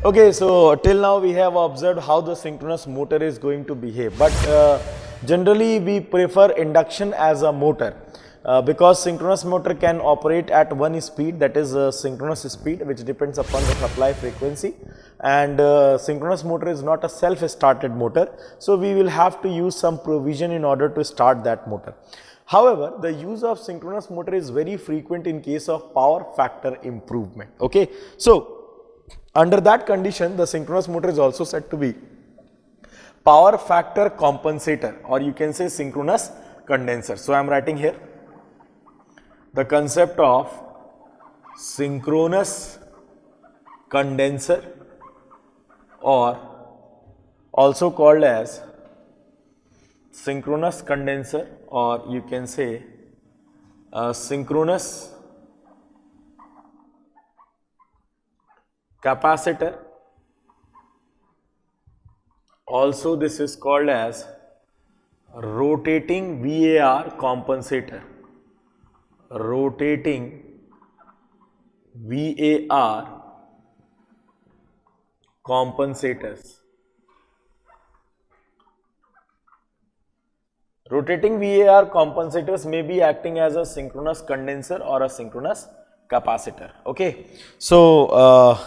Okay, so till now we have observed how the synchronous motor is going to behave, but generally we prefer induction as a motor because synchronous motor can operate at one speed, that is synchronous speed, which depends upon the supply frequency, and synchronous motor is not a self-started motor, so we will have to use some provision in order to start that motor. However, the use of synchronous motor is very frequent in case of power factor improvement. Okay, so under that condition, the synchronous motor is also said to be power factor compensator, or you can say synchronous condenser. So I am writing here the concept of synchronous condenser, or also called as synchronous condenser, or you can say synchronous capacitor. Also this is called as rotating VAR compensator. Rotating VAR compensators. Rotating VAR compensators may be acting as a synchronous condenser or a synchronous capacitor. Okay, so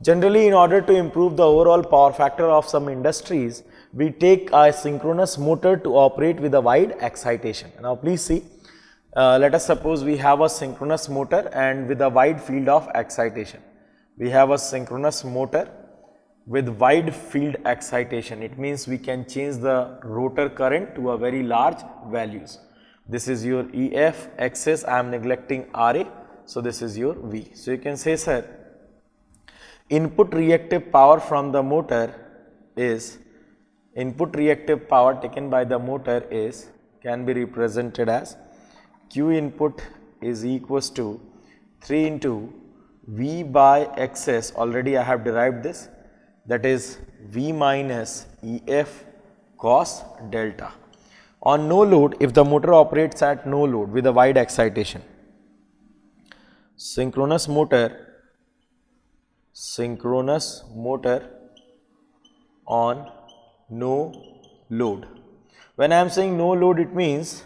generally, in order to improve the overall power factor of some industries, we take a synchronous motor to operate with a wide excitation. Now, please see, let us suppose we have a synchronous motor and with a wide field of excitation. We have a synchronous motor with wide field excitation. It means we can change the rotor current to a very large values. This is your EF, XS, I am neglecting RA. So, this is your V. So, you can say, sir, input reactive power from the motor is, input reactive power taken by the motor is, can be represented as Q input is equals to 3 into V by XS, already I have derived this, that is V minus EF cos delta. On no load, if the motor operates at no load with a wide excitation, synchronous motor on no load. When I am saying no load, it means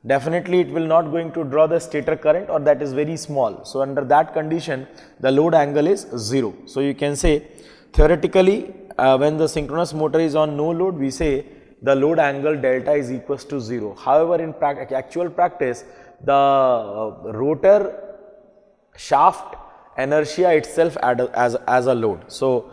definitely it will not going to draw the stator current, or that is very small. So, under that condition the load angle is 0. So, you can say theoretically when the synchronous motor is on no load, we say the load angle delta is equals to 0. However, in actual practice, the rotor shaft inertia itself as a load. So,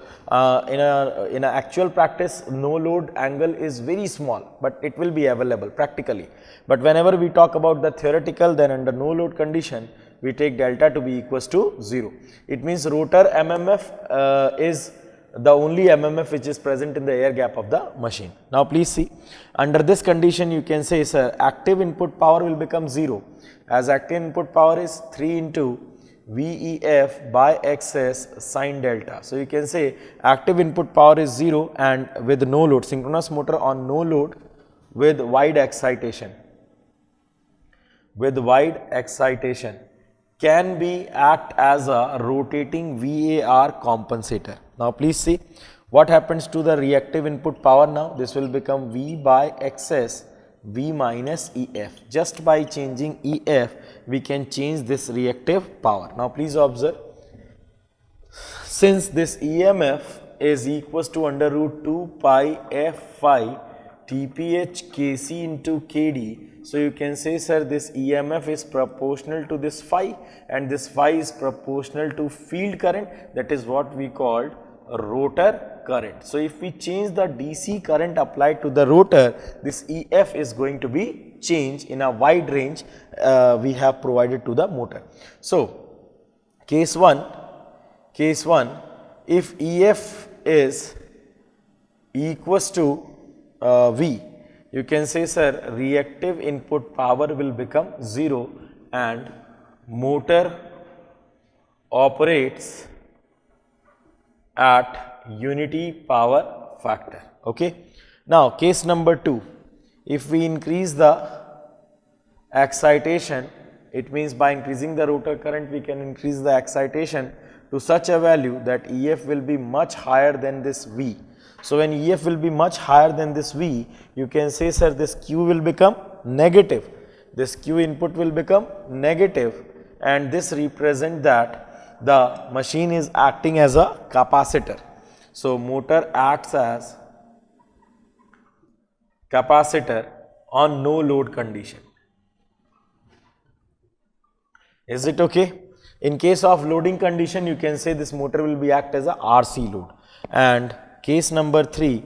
in a actual practice, no load angle is very small, but it will be available practically. But whenever we talk about the theoretical, then under no load condition, we take delta to be equals to 0. It means rotor MMF is the only MMF which is present in the air gap of the machine. Now, please see, under this condition you can say, sir, active input power will become 0, as active input power is 3 into VEF by XS sin delta. So, you can say active input power is 0, and with no load, synchronous motor on no load with wide excitation, can be act as a rotating VAR compensator. Now, please see what happens to the reactive input power now. This will become V by XS V minus EF. Just by changing EF, we can change this reactive power. Now, please observe, since this EMF is equals to under root 2 pi F phi TPH Kc into Kd. So, you can say, sir, this EMF is proportional to this phi, and this phi is proportional to field current, that is what we called rotor current. So, if we change the DC current applied to the rotor, this EF is going to be changed in a wide range we have provided to the motor. So, case 1, if EF is equals to V, you can say, sir, reactive input power will become 0 and motor operates at unity power factor. Okay. Now, case number 2, if we increase the excitation, it means by increasing the rotor current we can increase the excitation, to such a value that EF will be much higher than this V. So when EF will be much higher than this V, you can say, sir, this Q will become negative. This Q input will become negative, and this represent that the machine is acting as a capacitor. So motor acts as capacitor on no load condition. Is it okay? In case of loading condition, you can say this motor will be act as a RC load. And case number 3,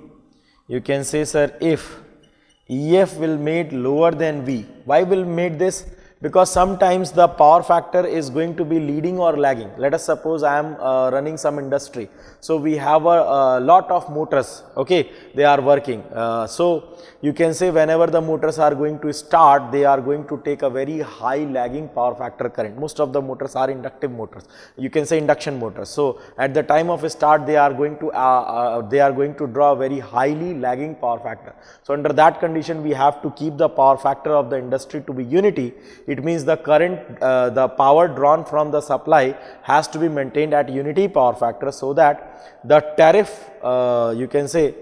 you can say, sir, if EF will made lower than V. Why will made this? Because sometimes the power factor is going to be leading or lagging. Let us suppose I am running some industry. So we have a lot of motors, okay, they are working. So you can say whenever the motors are going to start, they are going to take a very high lagging power factor current. Most of the motors are inductive motors. You can say induction motors. So at the time of start, they are going to draw a very highly lagging power factor. So under that condition, we have to keep the power factor of the industry to be unity. It means the current, the power drawn from the supply has to be maintained at unity power factor, so that the tariff, you can say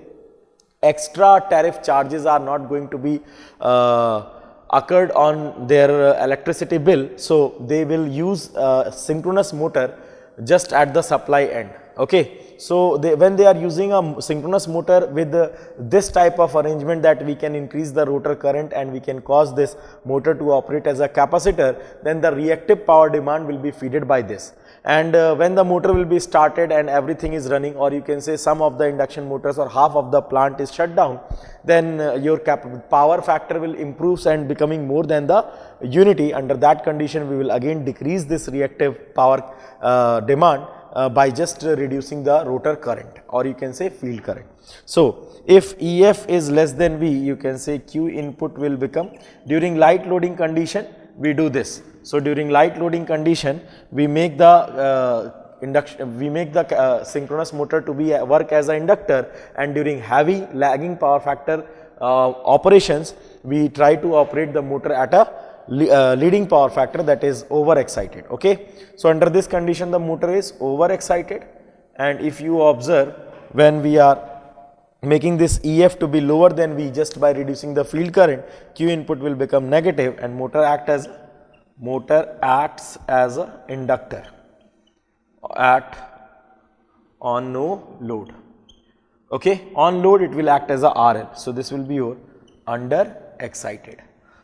extra tariff charges are not going to be occurred on their electricity bill. So they will use synchronous motor just at the supply end. Okay. So when they are using a synchronous motor with this type of arrangement, that we can increase the rotor current and we can cause this motor to operate as a capacitor, then the reactive power demand will be fed by this. And when the motor will be started and everything is running, or you can say some of the induction motors or half of the plant is shut down, then your power factor will improve and becoming more than the unity. Under that condition, we will again decrease this reactive power demand by just reducing the rotor current, or you can say field current. So if EF is less than V, you can say Q input will become, during light loading condition, we do this. So during light loading condition, we make the synchronous motor to be work as an inductor, and during heavy lagging power factor operations, we try to operate the motor at a leading power factor, that is over excited. Okay. So under this condition, the motor is over excited, and if you observe, when we are making this EF to be lower than V just by reducing the field current, Q input will become negative and motor acts as a inductor on no load. Okay. On load, it will act as a RL. So this will be your under excited.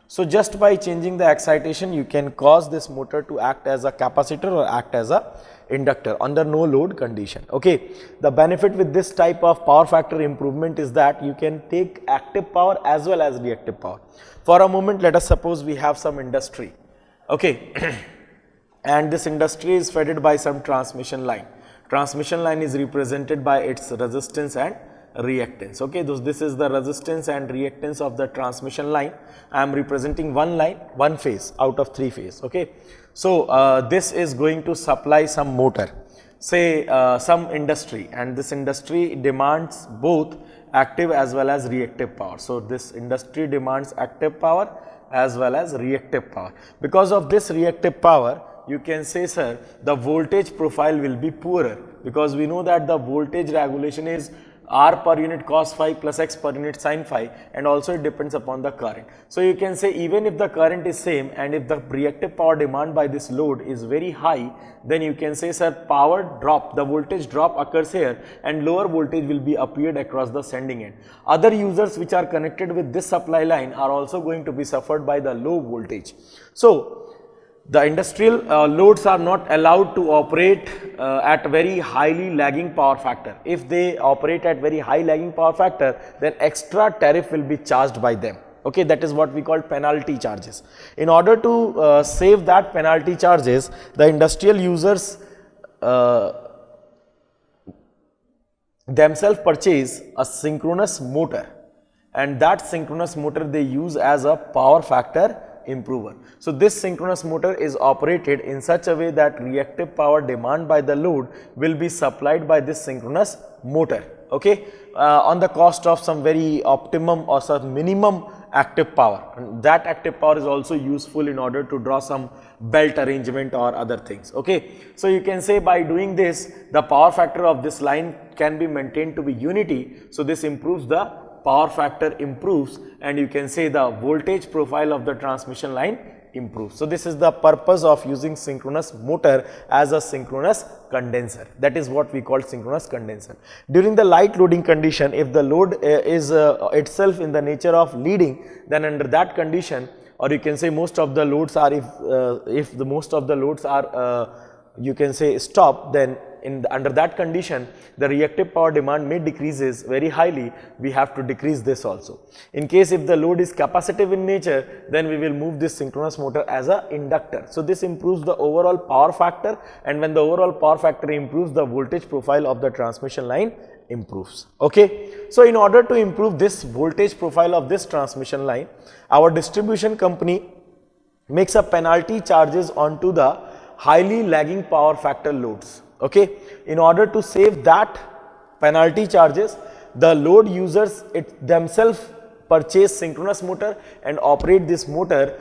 So just by changing the excitation, you can cause this motor to act as a capacitor or act as a inductor under no load condition. Okay. The benefit with this type of power factor improvement is that you can take active power as well as reactive power. For a moment, let us suppose we have some industry. Okay. And this industry is fed by some transmission line. Transmission line is represented by its resistance and reactance. Okay, this is the resistance and reactance of the transmission line. I am representing one line, one phase out of 3 phase. Okay, so this is going to supply some motor, say some industry, and this industry demands both active as well as reactive power. So this industry demands active power as well as reactive power. Because of this reactive power, you can say, sir, the voltage profile will be poorer, because we know that the voltage regulation is R per unit cos phi plus X per unit sin phi, and also it depends upon the current. So you can say even if the current is same and if the reactive power demand by this load is very high, then you can say, sir, power drop, the voltage drop occurs here and lower voltage will be appeared across the sending end. Other users which are connected with this supply line are also going to be suffered by the low voltage. So the industrial loads are not allowed to operate at very highly lagging power factor. If they operate at very high lagging power factor, then extra tariff will be charged by them. Okay, that is what we call penalty charges. In order to save that penalty charges, the industrial users themselves purchase a synchronous motor, and that synchronous motor they use as a power factor improver. So this synchronous motor is operated in such a way that reactive power demand by the load will be supplied by this synchronous motor. okay, on the cost of some very optimum or some minimum active power. And that active power is also useful in order to draw some belt arrangement or other things, okay. So you can say by doing this, the power factor of this line can be maintained to be unity. So this improves the power factor improves, and you can say the voltage profile of the transmission line improves. So this is the purpose of using synchronous motor as a synchronous condenser. That is what we call synchronous condenser. During the light loading condition, if the load is itself in the nature of leading, then under that condition, or you can say most of the loads are, if the most of the loads are you can say stop, then under that condition the reactive power demand may decreases very highly. We have to decrease this also. In case if the load is capacitive in nature, then we will move this synchronous motor as a inductor. So this improves the overall power factor, and when the overall power factor improves, the voltage profile of the transmission line improves, okay. So in order to improve this voltage profile of this transmission line, our distribution company makes a penalty charges onto the highly lagging power factor loads, okay. In order to save that penalty charges, the load users themselves purchase synchronous motor and operate this motor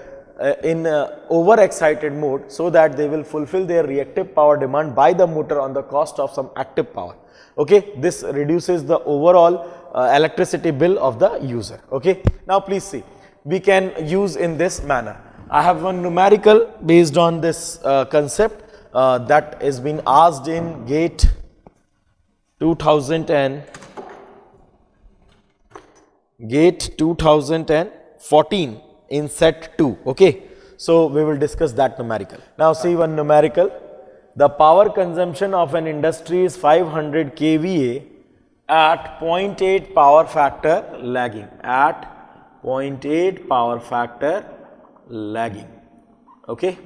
in over excited mode, so that they will fulfill their reactive power demand by the motor on the cost of some active power, okay. This reduces the overall electricity bill of the user, okay. Now please see, we can use in this manner. I have one numerical based on this concept that has been asked in GATE 2014 in set 2, okay. So we will discuss that numerical. Now see one numerical. The power consumption of an industry is 500 kVA at 0.8 power factor lagging, at 0.8 power factor lagging, okay.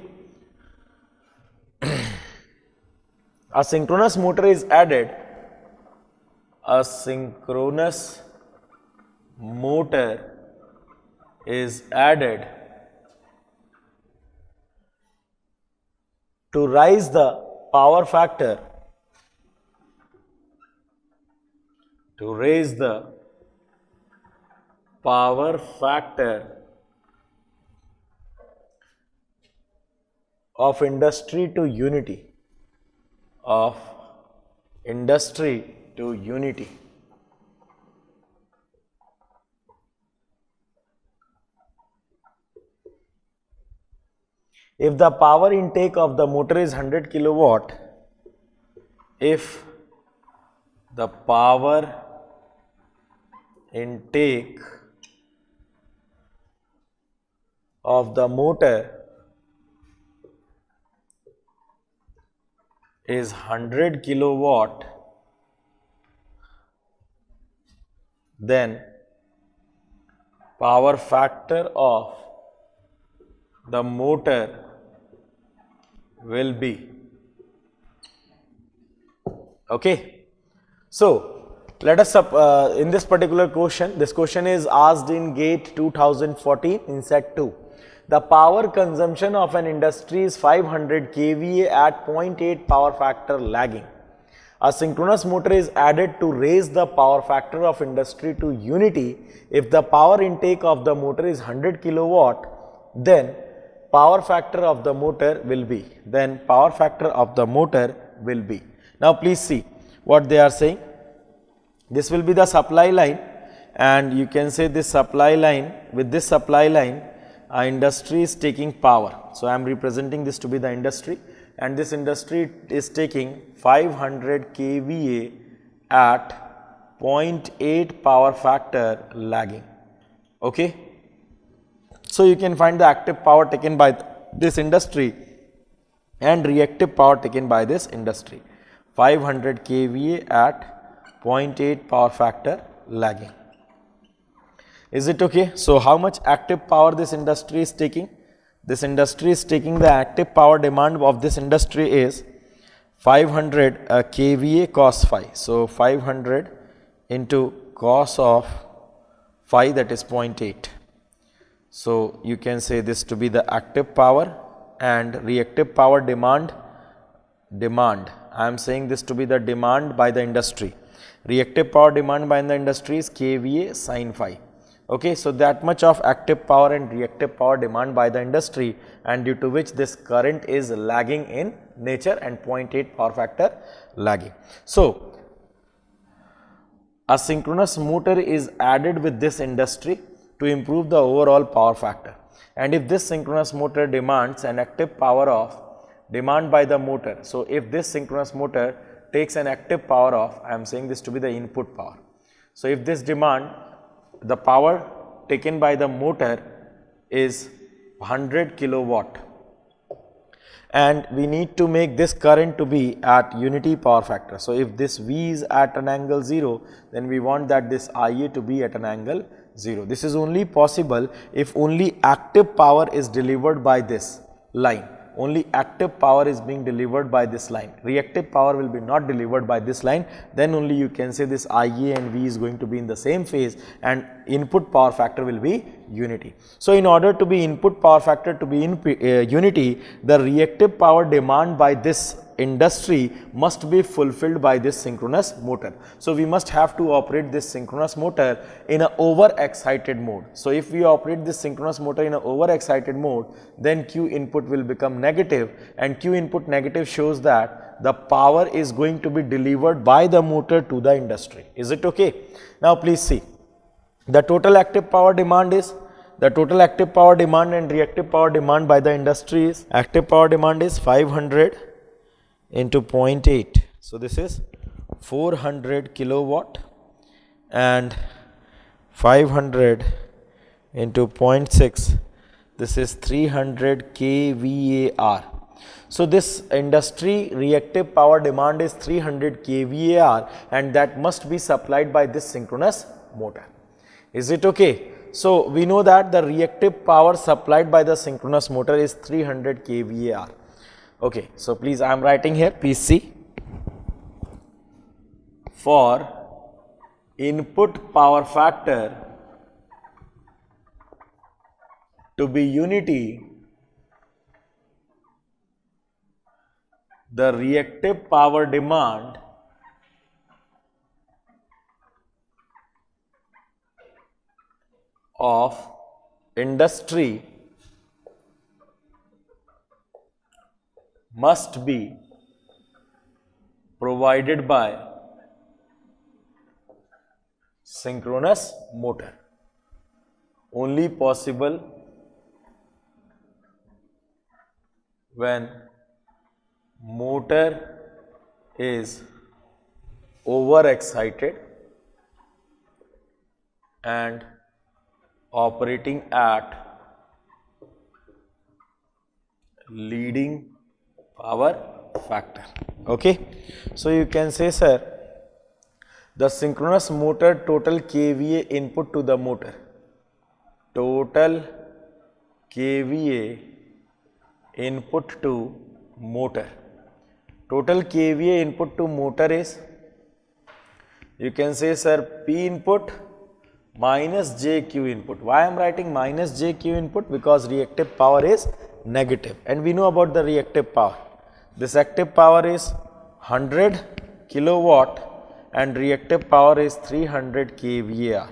A synchronous motor is added, a synchronous motor is added to raise the power factor, to raise the power factor of industry to unity, of industry to unity. If the power intake of the motor is 100 kilowatt, if the power intake of the motor is 100 kilowatt, then power factor of the motor will be, okay. So let us in this particular question, this question is asked in GATE 2014 in set 2. The power consumption of an industry is 500 kVA at 0.8 power factor lagging. A synchronous motor is added to raise the power factor of industry to unity. If the power intake of the motor is 100 kilowatt, then power factor of the motor will be, then power factor of the motor will be. Now please see what they are saying. This will be the supply line, and you can say this supply line, with this supply line, industry is taking power. So I am representing this to be the industry, and this industry is taking 500 kVA at 0.8 power factor lagging, okay. So you can find the active power taken by this industry and reactive power taken by this industry. 500 kVA at 0.8 power factor lagging. Is it okay? So how much active power this industry is taking? This industry is taking, the active power demand of this industry is 500 kVA cos phi. So 500 into cos of phi, that is 0.8. So you can say this to be the active power, and reactive power demand, I am saying this to be the demand by the industry. Reactive power demand by the industry is kVA sin phi. Okay, so that much of active power and reactive power demand by the industry, and due to which this current is lagging in nature and 0.8 power factor lagging. So, a synchronous motor is added with this industry to improve the overall power factor, and if this synchronous motor demands an active power of demand by the motor, so if this synchronous motor takes an active power of, I am saying this to be the input power. So, if this demand, the power taken by the motor is 100 kilowatt, and we need to make this current to be at unity power factor. So, if this V is at an angle 0, then we want that this IA to be at an angle 0. This is only possible if only active power is delivered by this line. Only active power is being delivered by this line. Reactive power will be not delivered by this line. Then only you can say this IA and V is going to be in the same phase, and input power factor will be unity. So, in order to be input power factor to be in unity, the reactive power demand by this industry must be fulfilled by this synchronous motor. So, we must have to operate this synchronous motor in a over-excited mode. So, if we operate this synchronous motor in a over-excited mode, then Q input will become negative, and Q input negative shows that the power is going to be delivered by the motor to the industry. Is it okay? Now, please see, the total active power demand is, the total active power demand and reactive power demand by the industry is, active power demand is 500 into 0.8. So, this is 400 kilowatt, and 500 into 0.6, this is 300 kVAR. So, this industry reactive power demand is 300 kVAR, and that must be supplied by this synchronous motor. Is it okay? So, we know that the reactive power supplied by the synchronous motor is 300 kVAR. Okay, so please I am writing here, please see. For input power factor to be unity, the reactive power demand of industry must be provided by synchronous motor. Only possible when motor is over-excited and operating at leading power factor. Okay. So, you can say, sir, the synchronous motor total kVA input to the motor, total kVA input to motor, total kVA input to motor is, you can say, sir, P input minus JQ input. Why I am writing minus JQ input? Because reactive power is negative, and we know about the reactive power. This active power is 100 kilowatt and reactive power is 300 kVAR.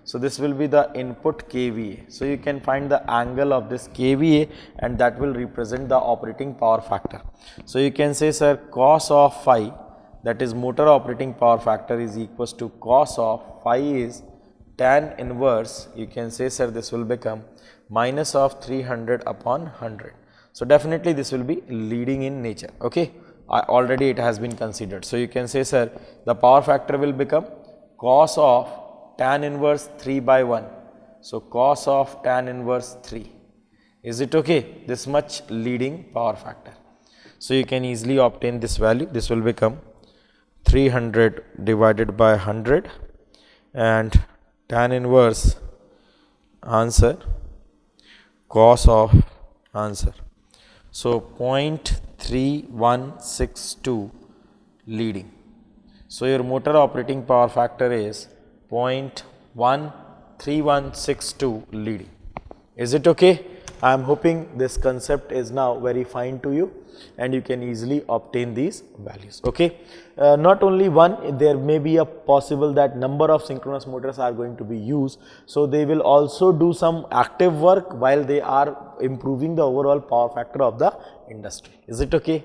So, this will be the input kVA. So, you can find the angle of this kVA, and that will represent the operating power factor. So, you can say, sir, cos of phi, that is motor operating power factor, is equals to cos of phi is tan inverse, you can say, sir, this will become minus of 300 upon 100. So, definitely this will be leading in nature. Okay, already it has been considered. So, you can say, sir, the power factor will become cos of tan inverse 3 by 1. So, cos of tan inverse 3. Is it okay? This much leading power factor. So, you can easily obtain this value. This will become 300 divided by 100, and tan inverse answer cos of answer. So, 0.3162 leading. So, your motor operating power factor is 0.13162 leading. Is it okay? I am hoping this concept is now very fine to you and you can easily obtain these values. Okay. Not only one, there may be a possible that number of synchronous motors are going to be used. So, they will also do some active work while they are improving the overall power factor of the industry. Is it okay?